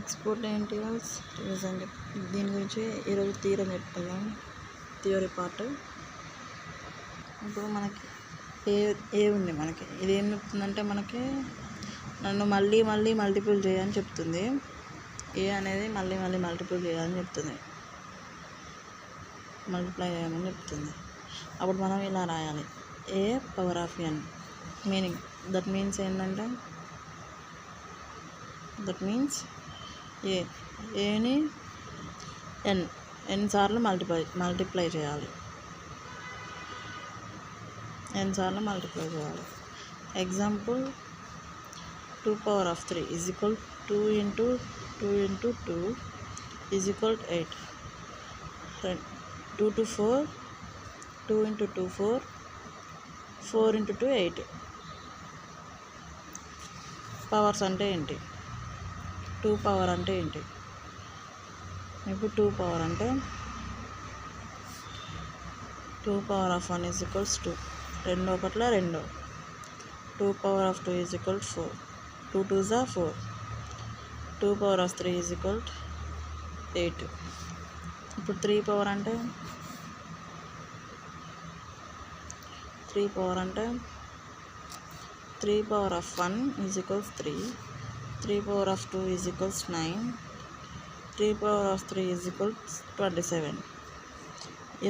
Exponentials result దీని గురించి ఈరోజు థియరీ చెప్పుకుందాం. Theory part. ఇప్పుడు మనకి ఏ ఉంది, మనకి ఇది ఏం చెప్తుందంటే మనకి నన్ను మళ్ళీ మల్టిపుల్ చేయని చెప్తుంది. ఏ అనేది మళ్ళీ మల్టిపుల్ చేయాలని చెప్తుంది, మల్టిప్లై చేయమని చెప్తుంది. అప్పుడు మనం ఇలా రాయాలి, a power of n. Meaning that means ఏంటంటే ఏని ఎన్ సార్లు మల్టిప్లై చేయాలి. Example 2 power of 3 is equal 2 into 2 is equal to 8. 2 to 4, 2 into 2 4, 4 into 2 8. Powers అంటే ఏంటి, 2 పవర్ అంటే ఏంటి? ఇప్పుడు 2 పవర్ అంటే 2 పవర్ ఆఫ్ 1 ఈజ్ ఈక్వల్స్ 2. 2 ఒకట్ల 2. 2 power of 2 is equal 4. 2 2s are 4. 2 power of 3 is equal to 8. ఇప్పుడు 3 power అంటే 3 power of 1 is equals 3. 3 power of 2 is equals 9. 3 power of 3 is equals 27. ఈ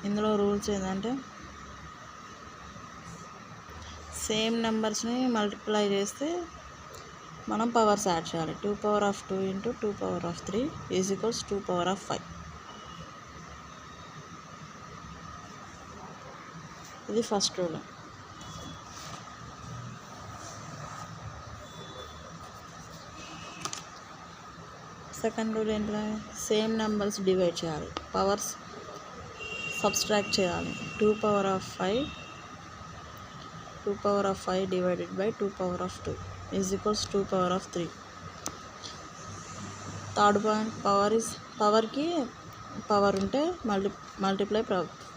ఇందులో రూల్స్ ఏంటంటే సేమ్ నెంబర్స్ని మల్టిప్లై చేస్తే మనం powers add చేయాలి. 2 power of 2 into 2 power of 3 is equals 2 power of 5. ఇది first rule. Second rule ఏంటంటే same numbers divide చేయాలి, powers subtract చేయాలి. 2 power of 5 divided by 2 power of 2 is equals 2 power of 3. Third point, పవర్కి power ఉంటే multiply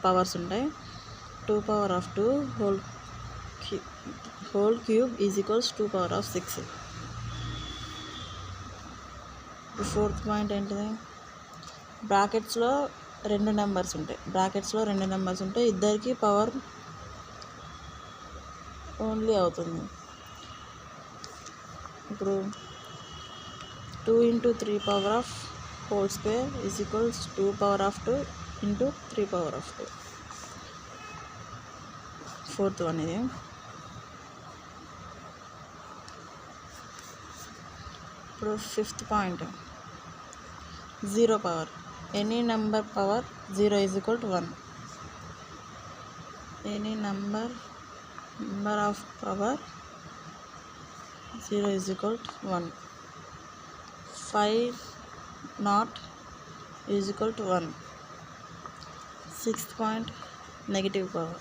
powers ఉంటాయి. 2 power of 2 whole cube is equals 2 power of 6. Fourth point ఏంటిది, బ్రాకెట్స్లో రెండు numbers ఉంటాయి. ఇద్దరికి power only అవుతుంది. ఇప్పుడు 2 into 3 power of whole square is equals 2 power of 2 into 3 power of 2. Fourth one ఇది. ఇప్పుడు fifth point, 0 power. Any number power 0 is equal to 1. Any number of power 0 is equal to 1. 5 not is equal to 1. Sixth point, negative power.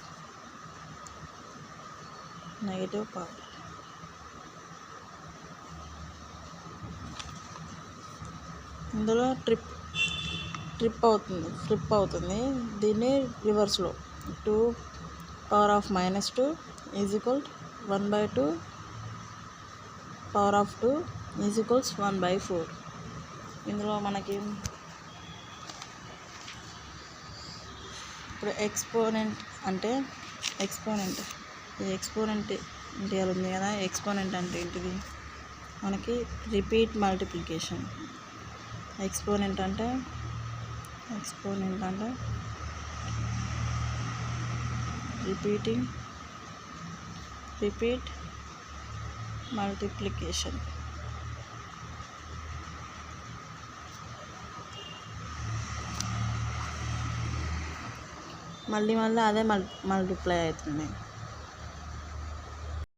ఇందులో flip అవుతుంది. దీన్ని రివర్స్లో 2 power of -2 is equal 1/2 power of 2 is equals 1/4. ఇందులో మనకి ఇప్పుడు exponent ఇంటియల్ ఉంది కదా. Exponent అంటే ఏంటిది, మనకి రిపీట్ మల్టిప్లికేషన్. ఎక్స్పోనెంట్ అంటే రిపీట్ మల్టిప్లికేషన్. మళ్ళీ అదే మల్టిప్లై అవుతుంది.